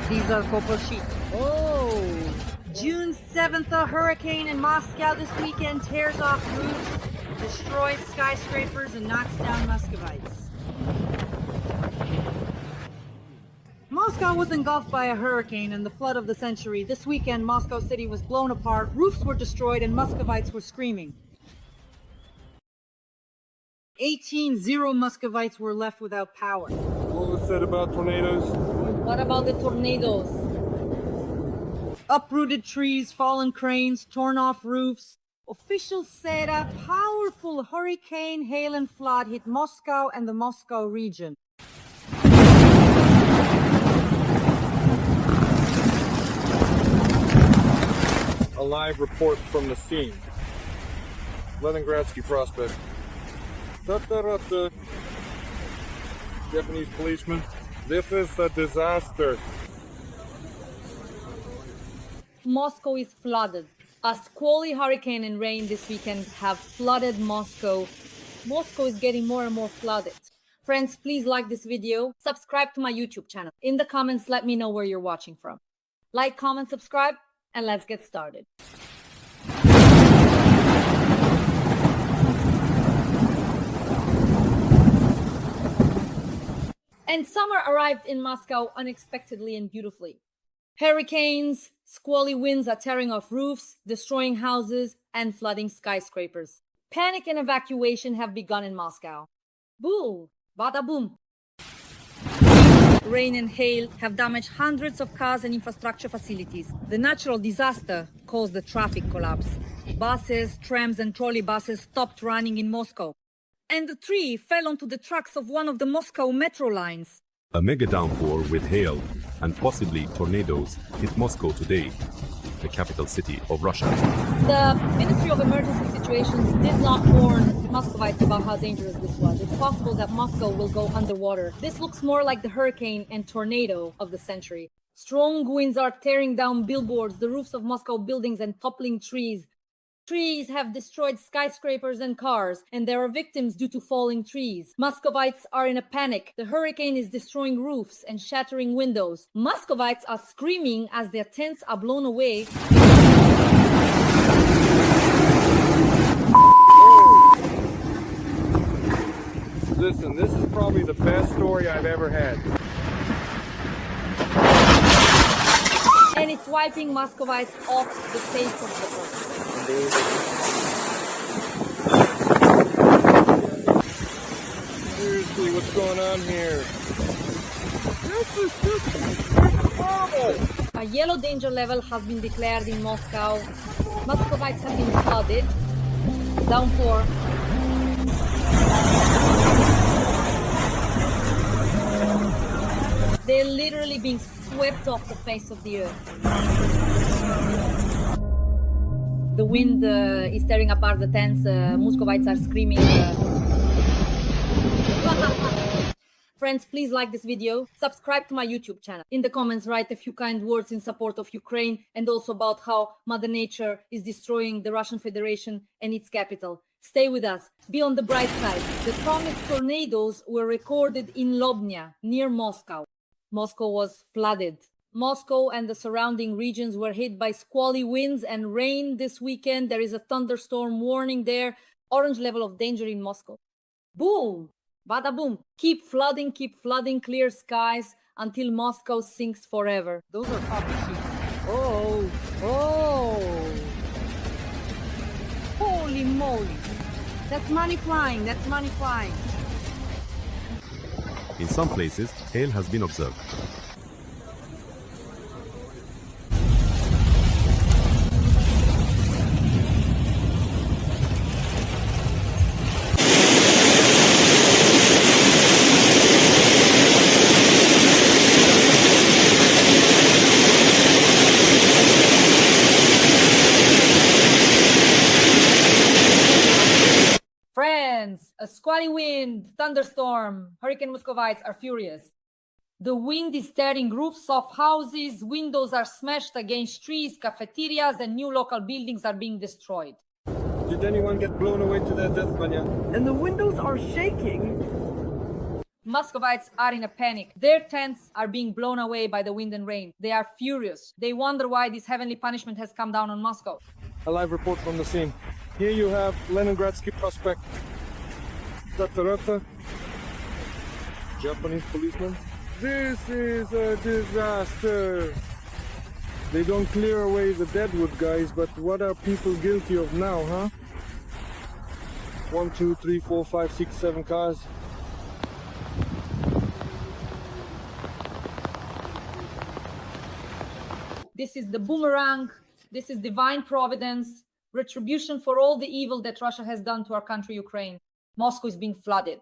These are copper sheets. Oh! June 7th, a hurricane in Moscow this weekend tears off roofs, destroys skyscrapers, and knocks down Muscovites. Moscow was engulfed by a hurricane and the flood of the century. This weekend, Moscow City was blown apart, roofs were destroyed, and Muscovites were screaming. 18-0 Muscovites were left without power. What was said about tornadoes? What about the tornadoes? Uprooted trees, fallen cranes, torn off roofs. Officials said a powerful hurricane, hail, and flood hit Moscow and the Moscow region. A live report from the scene. Leningradsky Prospect. Da-da-da-da. Japanese policeman. This is a disaster. Moscow is flooded. A squally hurricane and rain this weekend have flooded Moscow. Moscow is getting more and more flooded. Friends, please like this video. Subscribe to my YouTube channel. In the comments, let me know where you're watching from. Like, comment, subscribe, and let's get started. And summer arrived in Moscow unexpectedly and beautifully. Hurricanes, squally winds are tearing off roofs, destroying houses, and flooding skyscrapers. Panic and evacuation have begun in Moscow. Boom! Bada boom! Rain and hail have damaged hundreds of cars and infrastructure facilities. The natural disaster caused a traffic collapse. Buses, trams, and trolley buses stopped running in Moscow. And a tree fell onto the tracks of one of the Moscow metro lines. A mega downpour with hail and possibly tornadoes hit Moscow today, the capital city of Russia. The Ministry of Emergency Situations did not warn Muscovites about how dangerous this was. It's possible that Moscow will go underwater. This looks more like the hurricane and tornado of the century. Strong winds are tearing down billboards, the roofs of Moscow buildings, and toppling trees. Trees have destroyed skyscrapers and cars, and there are victims due to falling trees. Muscovites are in a panic. The hurricane is destroying roofs and shattering windows. Muscovites are screaming as their tents are blown away. Listen, this is probably the best story I've ever had. And it's wiping Muscovites off the face of the earth. Seriously, what's going on here? This is just horrible! A yellow danger level has been declared in Moscow. Muscovites have been flooded. Downpour. They're literally being swept off the face of the earth. The wind is tearing apart the tents. Muscovites are screaming. Friends, please like this video. Subscribe to my YouTube channel. In the comments, write a few kind words in support of Ukraine and also about how Mother Nature is destroying the Russian Federation and its capital. Stay with us. Be on the bright side. The promised tornadoes were recorded in Lobnya, near Moscow. Moscow was flooded. Moscow and the surrounding regions were hit by squally winds and rain this weekend. There is a thunderstorm warning there. Orange level of danger in Moscow. Boom! Bada boom! Keep flooding, clear skies until Moscow sinks forever. Those are copper sheets. Oh! Oh! Holy moly! That's money flying, that's money flying. In some places, hail has been observed. Friends, a squally wind, thunderstorm, Hurricane Muscovites are furious. The wind is tearing roofs off houses, windows are smashed against trees, cafeterias, and new local buildings are being destroyed. Did anyone get blown away to their death, Vanya? And the windows are shaking. Muscovites are in a panic. Their tents are being blown away by the wind and rain. They are furious. They wonder why this heavenly punishment has come down on Moscow. A live report from the scene. Here you have Leningradsky Prospect. Tatarata. Japanese policeman. This is a disaster. They don't clear away the deadwood, guys, but what are people guilty of now, huh? 1, 2, 3, 4, 5, 6, 7 cars. This is the boomerang. This is divine providence, retribution for all the evil that Russia has done to our country, Ukraine. Moscow is being flooded.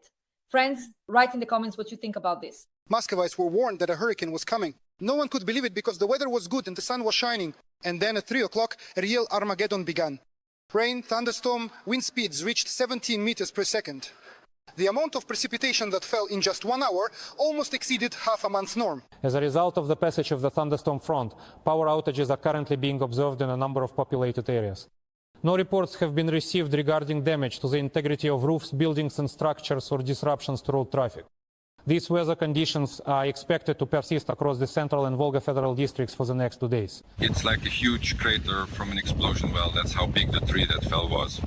Friends, write in the comments what you think about this. Muscovites were warned that a hurricane was coming. No one could believe it because the weather was good and the sun was shining. And then at 3 o'clock, a real Armageddon began. Rain, thunderstorm, wind speeds reached 17 meters per second. The amount of precipitation that fell in just 1 hour almost exceeded half a month's norm. As a result of the passage of the thunderstorm front, power outages are currently being observed in a number of populated areas. No reports have been received regarding damage to the integrity of roofs, buildings and structures or disruptions to road traffic. These weather conditions are expected to persist across the Central and Volga federal districts for the next 2 days. It's like a huge crater from an explosion well. That's how big the tree that fell was.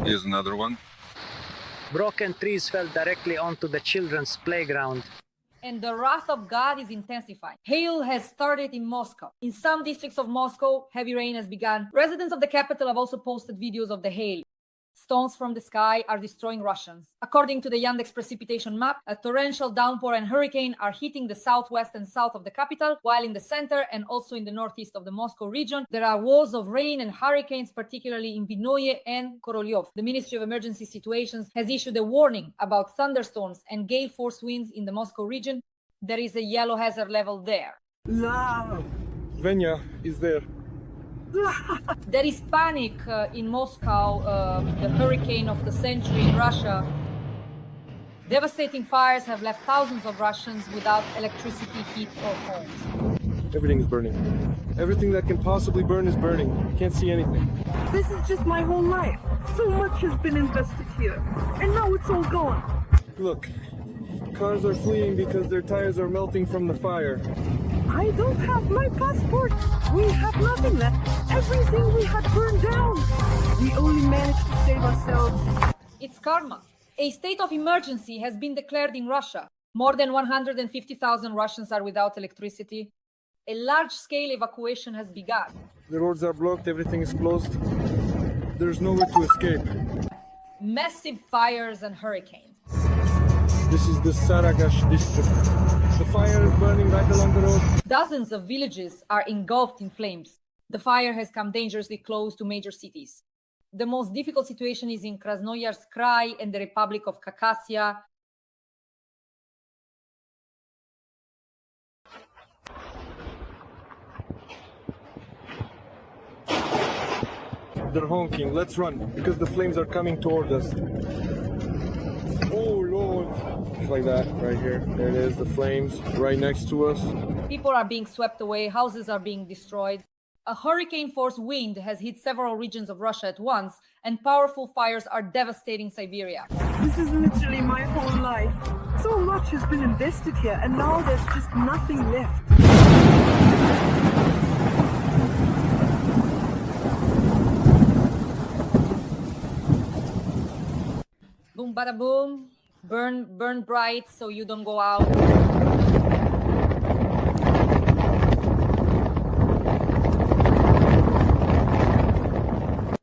Here's another one. Broken trees fell directly onto the children's playground. And the wrath of God is intensifying. Hail has started in Moscow. In some districts of Moscow, heavy rain has begun. Residents of the capital have also posted videos of the hail. Stones from the sky are destroying Russians. According to the Yandex precipitation map, a torrential downpour and hurricane are hitting the southwest and south of the capital, while in the center and also in the northeast of the Moscow region, there are walls of rain and hurricanes, particularly in Vinoye and Korolyov. The Ministry of Emergency Situations has issued a warning about thunderstorms and gale force winds in the Moscow region. There is a yellow hazard level there. Venya is there. There is panic in Moscow, the hurricane of the century in Russia. Devastating fires have left thousands of Russians without electricity, heat, or homes. Everything is burning. Everything that can possibly burn is burning. Can't see anything. This is just my whole life. So much has been invested here, and now it's all gone. Look, cars are fleeing because their tires are melting from the fire. I don't have my passport. We have nothing left. Everything we had burned down. We only managed to save ourselves. It's karma. A state of emergency has been declared in Russia. More than 150,000 Russians are without electricity. A large-scale evacuation has begun. The roads are blocked, everything is closed. There's nowhere to escape. Massive fires and hurricanes. This is the Saragash district. The fire is burning right along the road. Dozens of villages are engulfed in flames. The fire has come dangerously close to major cities. The most difficult situation is in Krasnoyarsk Krai and the Republic of Khakassia. They're honking. Let's run because the flames are coming toward us. Oh Lord. Just like that, right here. There it is, the flames right next to us. People are being swept away, houses are being destroyed. A hurricane-force wind has hit several regions of Russia at once, and powerful fires are devastating Siberia. This is literally my whole life. So much has been invested here, and now there's just nothing left. Boom, bada boom. Burn bright so you don't go out.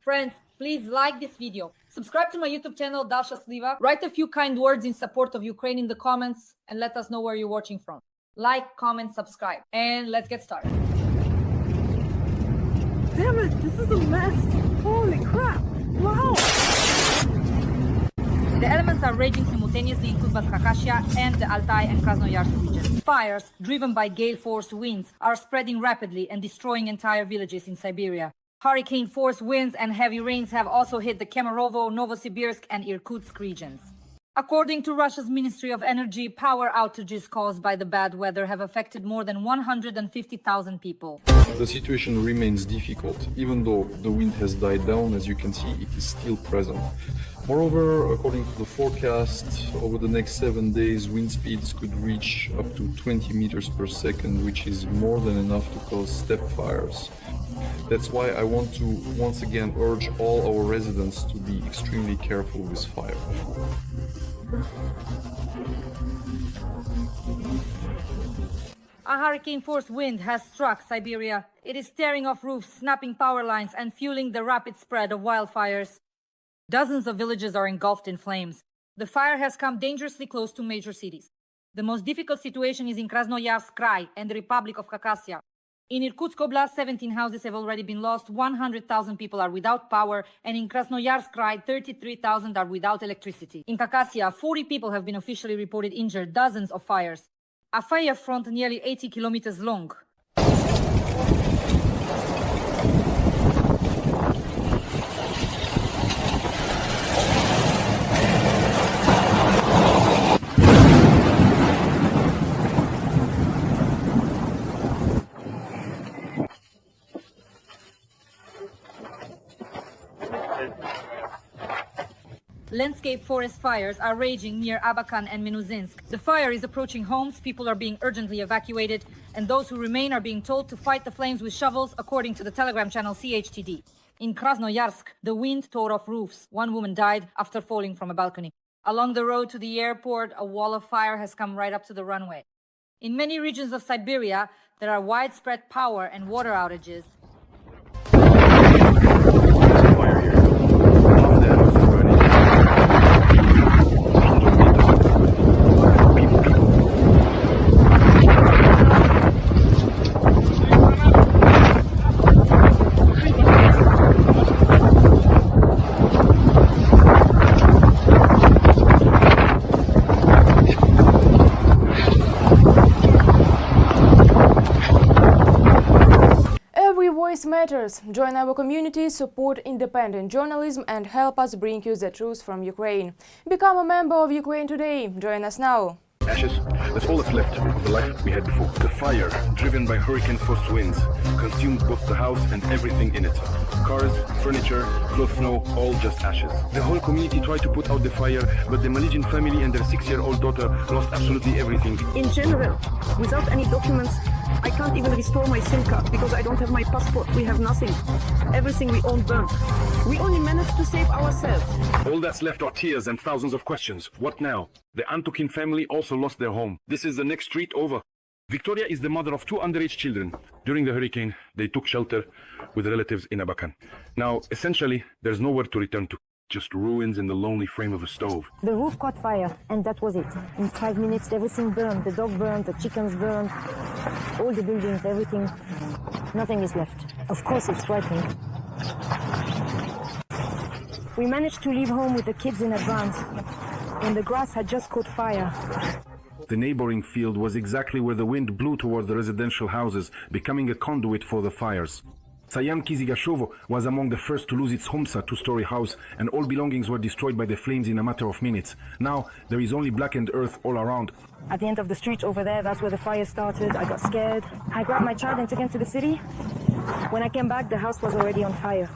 Friends, please like this video. Subscribe to my YouTube channel, Dasha. Write a few kind words in support of Ukraine in the comments and let us know where you're watching from. Like, comment, subscribe, and let's get started. Damn it, this is a mess. Holy crap. Wow. The elements are raging simultaneously in Kuzbass-Khakassia and the Altai and Krasnoyarsk regions. Fires, driven by gale force winds, are spreading rapidly and destroying entire villages in Siberia. Hurricane force winds and heavy rains have also hit the Kemerovo, Novosibirsk and Irkutsk regions. According to Russia's Ministry of Energy, power outages caused by the bad weather have affected more than 150,000 people. The situation remains difficult. Even though the wind has died down, as you can see, it is still present. Moreover, according to the forecast, over the next 7 days, wind speeds could reach up to 20 meters per second, which is more than enough to cause steppe fires. That's why I want to once again urge all our residents to be extremely careful with fire. A hurricane-force wind has struck Siberia. It is tearing off roofs, snapping power lines, and fueling the rapid spread of wildfires. Dozens of villages are engulfed in flames. The fire has come dangerously close to major cities. The most difficult situation is in Krasnoyarsk Krai and the Republic of Khakassia. In Irkutsk Oblast, 17 houses have already been lost, 100,000 people are without power, and in Krasnoyarsk Krai, 33,000 are without electricity. In Khakassia, 40 people have been officially reported injured, dozens of fires. A fire front nearly 80 kilometers long. Landscape forest fires are raging near Abakan and Minuzinsk. The fire is approaching homes, people are being urgently evacuated, and those who remain are being told to fight the flames with shovels, according to the Telegram channel CHTD. In Krasnoyarsk, the wind tore off roofs. One woman died after falling from a balcony. Along the road to the airport, a wall of fire has come right up to the runway. In many regions of Siberia, there are widespread power and water outages. Fire here. Half the house is burning. 100 meters. People. Every voice matters. Join our community, support independent journalism and help us bring you the truth from Ukraine. Become a member of Ukraine today. Join us now. Ashes, that's all that's left of the life we had before. The fire, driven by hurricane-force winds, consumed both the house and everything in it. Cars, furniture, clothes, snow, all just ashes. The whole community tried to put out the fire, but the Malaysian family and their 6-year-old daughter lost absolutely everything. In general, without any documents, I can't even restore my SIM card because I don't have my passport. We have nothing. Everything we own burnt. We only managed to save ourselves. All that's left are tears and thousands of questions. What now? The Antokin family also lost their home. This is the next street over. Victoria is the mother of 2 underage children. During the hurricane, they took shelter with relatives in Abakan. Now, essentially, there's nowhere to return to. Just ruins in the lonely frame of a stove. The roof caught fire, and that was it. In 5 minutes, everything burned. The dog burned, the chickens burned, all the buildings, everything. Nothing is left. Of course, it's frightening. We managed to leave home with the kids in advance, and the grass had just caught fire. The neighboring field was exactly where the wind blew toward the residential houses, becoming a conduit for the fires. Sayam Kizigashovo was among the first to lose its Homsa 2-story house, and all belongings were destroyed by the flames in a matter of minutes. Now, there is only blackened earth all around. At the end of the street over there, that's where the fire started. I got scared. I grabbed my child and took him to the city. When I came back, the house was already on fire.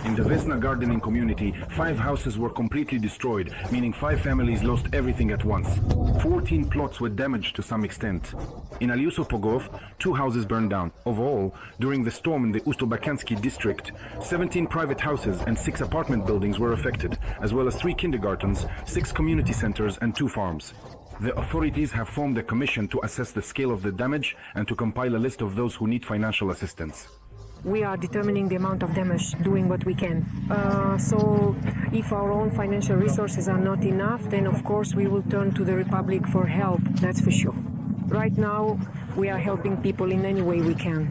In the Vesna gardening community, 5 houses were completely destroyed, meaning 5 families lost everything at once. 14 plots were damaged to some extent. In Alyusopogov, 2 houses burned down. Overall, during the storm in the Ustobakanski district, 17 private houses and 6 apartment buildings were affected, as well as 3 kindergartens, 6 community centers and 2 farms. The authorities have formed a commission to assess the scale of the damage and to compile a list of those who need financial assistance. We are determining the amount of damage, doing what we can. So if our own financial resources are not enough, then of course we will turn to the Republic for help, that's for sure. Right now, we are helping people in any way we can.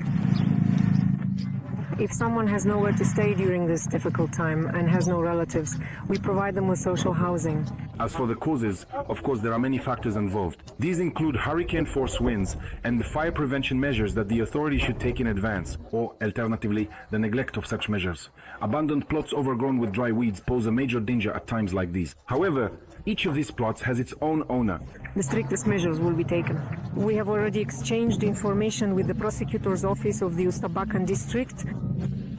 If someone has nowhere to stay during this difficult time and has no relatives, we provide them with social housing. As for the causes, of course there are many factors involved. These include hurricane-force winds and the fire prevention measures that the authorities should take in advance, or alternatively, the neglect of such measures. Abandoned plots overgrown with dry weeds pose a major danger at times like these. However, each of these plots has its own owner. The strictest measures will be taken. We have already exchanged information with the prosecutor's office of the Ustabakan district.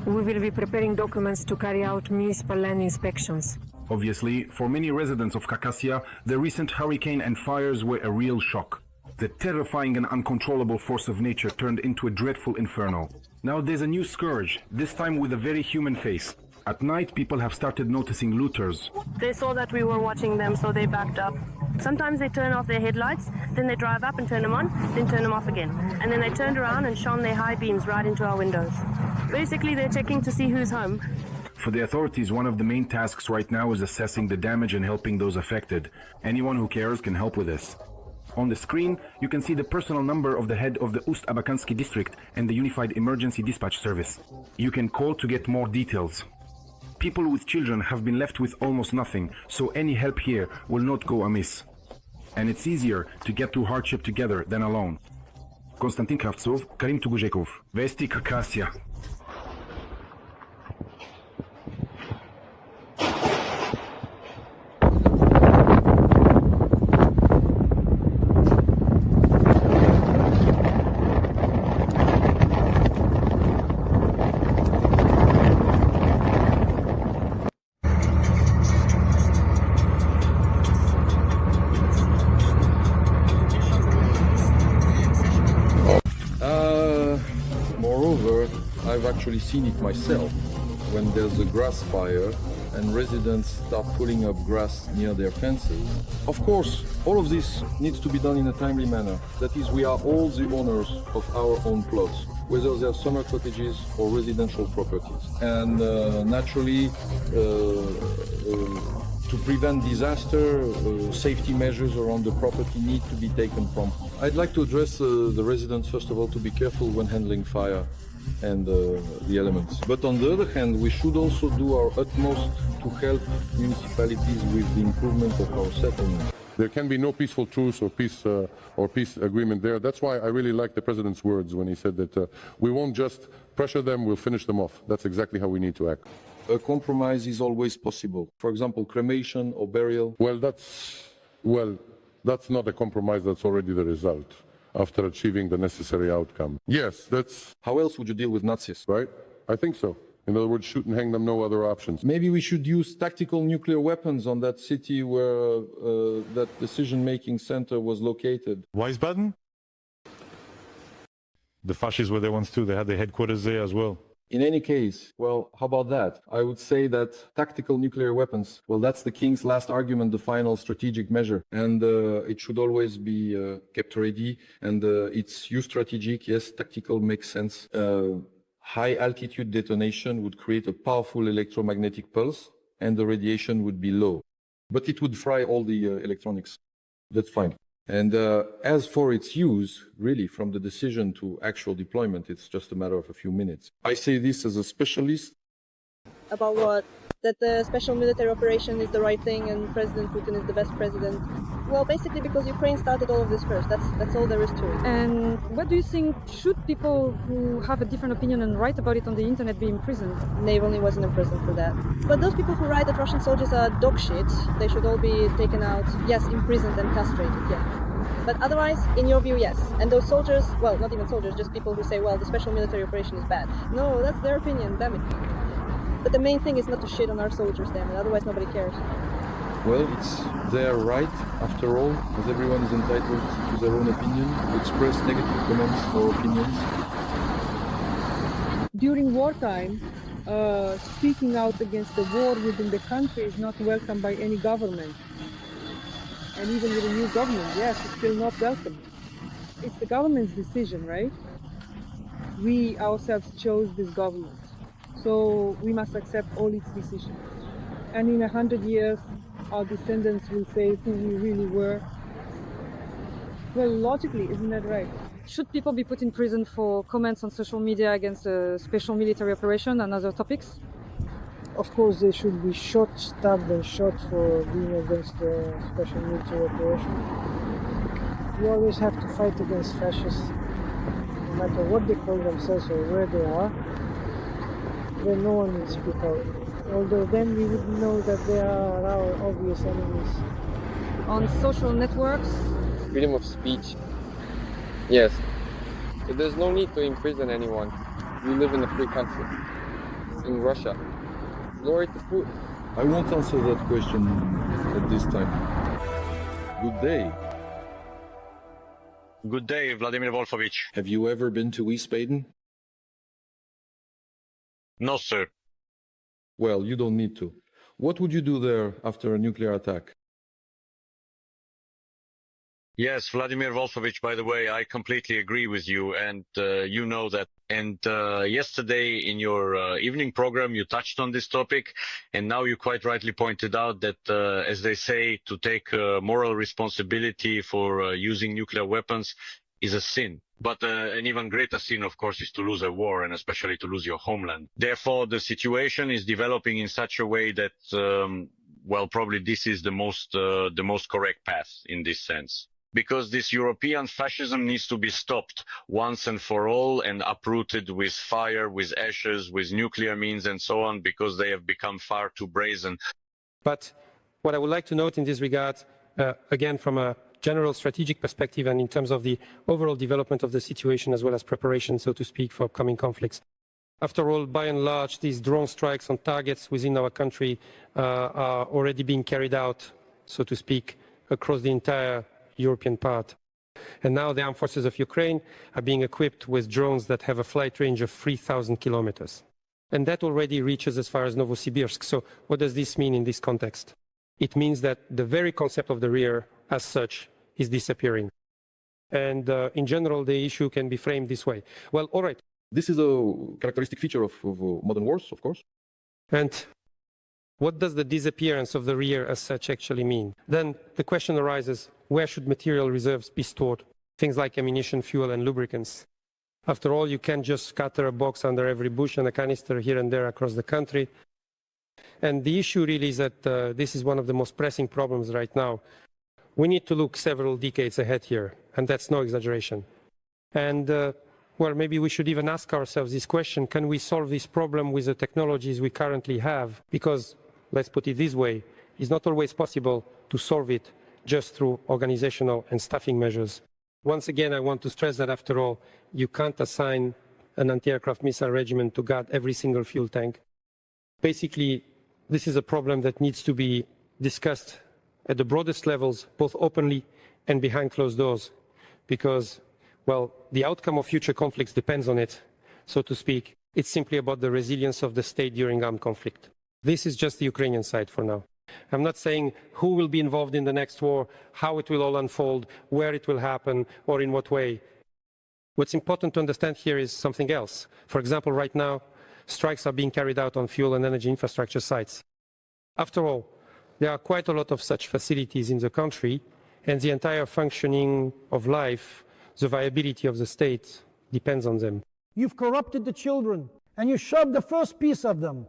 We will be preparing documents to carry out municipal land inspections. Obviously, for many residents of Khakassia, the recent hurricane and fires were a real shock. The terrifying and uncontrollable force of nature turned into a dreadful inferno. Now there's a new scourge, this time with a very human face. At night, people have started noticing looters. They saw that we were watching them, so they backed up. Sometimes they turn off their headlights, then they drive up and turn them on, then turn them off again. And then they turned around and shone their high beams right into our windows. Basically, they're checking to see who's home. For the authorities, one of the main tasks right now is assessing the damage and helping those affected. Anyone who cares can help with this. On the screen, you can see the personal number of the head of the Ust-Abakansky district and the Unified Emergency Dispatch Service. You can call to get more details. People with children have been left with almost nothing, so any help here will not go amiss. And it's easier to get through hardship together than alone. Konstantin Kravtsov, Karim Tuguzhekov, Vesti Khakassia. Moreover, I've actually seen it myself when there's a grass fire and residents start pulling up grass near their fences. Of course, all of this needs to be done in a timely manner. That is, we are all the owners of our own plots, whether they're summer cottages or residential properties. And naturally, to prevent disaster, safety measures around the property need to be taken promptly. I'd like to address the residents, first of all, to be careful when handling fire and the elements. But on the other hand, we should also do our utmost to help municipalities with the improvement of our settlement. There can be no peaceful truce or peace agreement there. That's why I really like the President's words when he said that we won't just pressure them, we'll finish them off. That's exactly how we need to act. A compromise is always possible. For example, cremation or burial. Well, that's not a compromise, that's already the result after achieving the necessary outcome. Yes, that's... How else would you deal with Nazis? Right? I think so. In other words, shoot and hang them, no other options. Maybe we should use tactical nuclear weapons on that city where that decision-making center was located. Wiesbaden? The fascists were there once too. They had their headquarters there as well. In any case, well, how about that? I would say that tactical nuclear weapons, well, that's the king's last argument, the final strategic measure. And it should always be kept ready. And it's use strategic, yes, tactical makes sense. High altitude detonation would create a powerful electromagnetic pulse and the radiation would be low. But it would fry all the electronics. That's fine. And as for its use, really, from the decision to actual deployment, it's just a matter of a few minutes. I say this as a specialist. About what? That the special military operation is the right thing and President Putin is the best president. Well, basically because Ukraine started all of this first. That's all there is to it. And what do you think, should people who have a different opinion and write about it on the internet be imprisoned? Navalny wasn't imprisoned for that. But those people who write that Russian soldiers are dog shit, they should all be taken out, yes, imprisoned and castrated, yeah. But otherwise, in your view, yes. And those soldiers, well, not even soldiers, just people who say, well, the special military operation is bad. No, that's their opinion, damn it. But the main thing is not to shit on our soldiers, damn it, otherwise nobody cares. Well, it's their right, after all, as everyone is entitled to their own opinion, to express negative comments or opinions. During wartime, speaking out against the war within the country is not welcome by any government. And even with a new government, yes, it's still not welcome. It's the government's decision, right? We ourselves chose this government. So we must accept all its decisions. And in 100 years, our descendants will say who we really were. Well, logically, isn't that right? Should people be put in prison for comments on social media against a special military operation and other topics? Of course, they should be shot, stabbed and shot for being against the special military operation. You always have to fight against fascists, no matter what they call themselves or where they are. Then no one will speak out. Although then we would know that they are our obvious enemies. On social networks? Freedom of speech. Yes. But there's no need to imprison anyone. We live in a free country. In Russia. Glory to Putin. I won't answer that question at this time. Good day. Good day, Vladimir Wolfovich. Have you ever been to Wiesbaden? No, sir. Well, you don't need to. What would you do there after a nuclear attack? Yes, Vladimir Wolfovich, by the way, I completely agree with you, and you know that. And yesterday in your evening program, you touched on this topic, and now you quite rightly pointed out that, as they say, to take moral responsibility for using nuclear weapons is a sin. But an even greater sin, of course, is to lose a war, and especially to lose your homeland. Therefore, the situation is developing in such a way that, well, probably this is the most correct path in this sense. Because this European fascism needs to be stopped once and for all and uprooted with fire, with ashes, with nuclear means and so on, because they have become far too brazen. But what I would like to note in this regard, again, from a general strategic perspective and in terms of the overall development of the situation as well as preparation, so to speak, for upcoming conflicts. After all, by and large, these drone strikes on targets within our country are already being carried out, so to speak, across the entire European part. And now the armed forces of Ukraine are being equipped with drones that have a flight range of 3,000 kilometers. And that already reaches as far as Novosibirsk. So what does this mean in this context? It means that the very concept of the rear as such is disappearing. And in general, the issue can be framed this way. Well, all right. This is a characteristic feature of modern wars, of course. And what does the disappearance of the rear as such actually mean? Then the question arises, where should material reserves be stored? Things like ammunition, fuel, and lubricants. After all, you can't just scatter a box under every bush and a canister here and there across the country. And the issue really is that this is one of the most pressing problems right now. We need to look several decades ahead here, and that's no exaggeration. And well, maybe we should even ask ourselves this question, can we solve this problem with the technologies we currently have? Because, let's put it this way, it's not always possible to solve it just through organizational and staffing measures. Once again, I want to stress that after all, you can't assign an anti-aircraft missile regiment to guard every single fuel tank. Basically, this is a problem that needs to be discussed at the broadest levels, both openly and behind closed doors, because, well, the outcome of future conflicts depends on it, so to speak. It's simply about the resilience of the state during armed conflict. This is just the Ukrainian side for now. I'm not saying who will be involved in the next war, how it will all unfold, where it will happen, or in what way. What's important to understand here is something else. For example, right now, strikes are being carried out on fuel and energy infrastructure sites. After all, there are quite a lot of such facilities in the country, and the entire functioning of life, the viability of the state, depends on them. You've corrupted the children, and you shoved the first piece of them.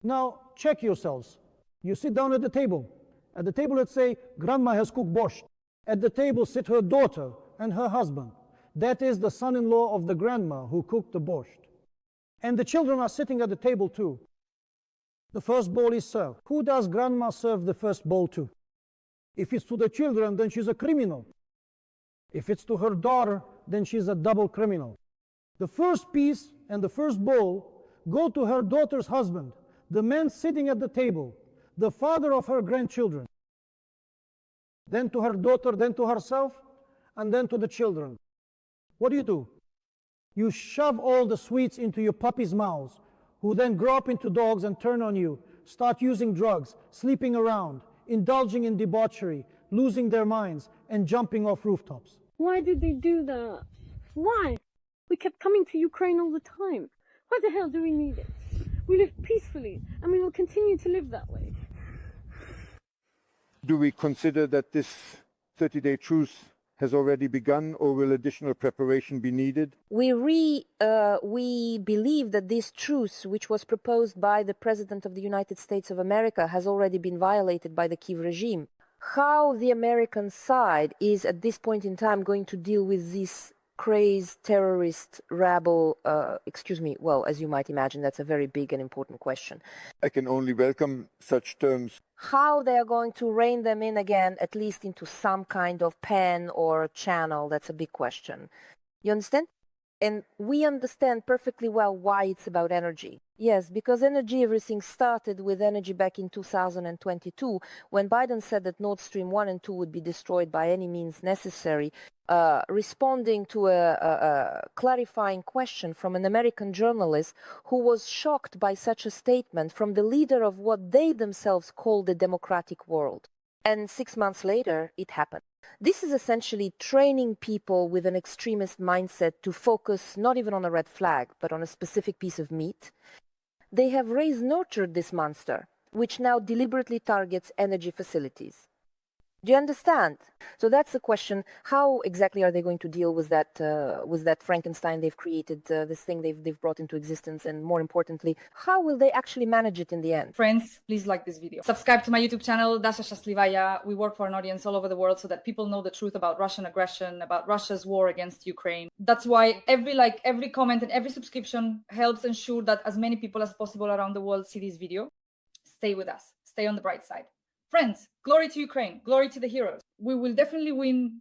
Now, check yourselves. You sit down at the table. At the table, let's say, grandma has cooked borscht. At the table sit her daughter and her husband. That is the son-in-law of the grandma who cooked the borscht. And the children are sitting at the table too. The first bowl is served. Who does grandma serve the first bowl to? If it's to the children, then she's a criminal. If it's to her daughter, then she's a double criminal. The first piece and the first bowl go to her daughter's husband, the man sitting at the table, the father of her grandchildren. Then to her daughter, then to herself, and then to the children. What do? You shove all the sweets into your puppy's mouths, who then grow up into dogs and turn on you, start using drugs, sleeping around, indulging in debauchery, losing their minds, and jumping off rooftops. Why did they do that? Why? We kept coming to Ukraine all the time. Why the hell do we need it? We live peacefully, and we will continue to live that way. Do we consider that this 30-day truce has already begun, or will additional preparation be needed? We believe that this truce, which was proposed by the President of the United States of America, has already been violated by the Kyiv regime. How the American side is at this point in time going to deal with this crazed terrorist rabble, well, as you might imagine, that's a very big and important question. I can only welcome such terms. How they are going to rein them in again, at least into some kind of pen or channel, that's a big question. You understand? And we understand perfectly well why it's about energy. Yes, because energy, everything started with energy back in 2022, when Biden said that Nord Stream 1 and 2 would be destroyed by any means necessary, responding to a clarifying question from an American journalist who was shocked by such a statement from the leader of what they themselves call the democratic world. And 6 months later, it happened. This is essentially training people with an extremist mindset to focus not even on a red flag, but on a specific piece of meat. They have nurtured this monster, which now deliberately targets energy facilities. Do you understand? So that's the question. How exactly are they going to deal with that Frankenstein they've created, this thing they've brought into existence? And more importantly, how will they actually manage it in the end? Friends, please like this video. Subscribe to my YouTube channel, Dasha Shaslivaya. We work for an audience all over the world so that people know the truth about Russian aggression, about Russia's war against Ukraine. That's why every comment and every subscription helps ensure that as many people as possible around the world see this video. Stay with us. Stay on the bright side. Friends, glory to Ukraine, glory to the heroes. We will definitely win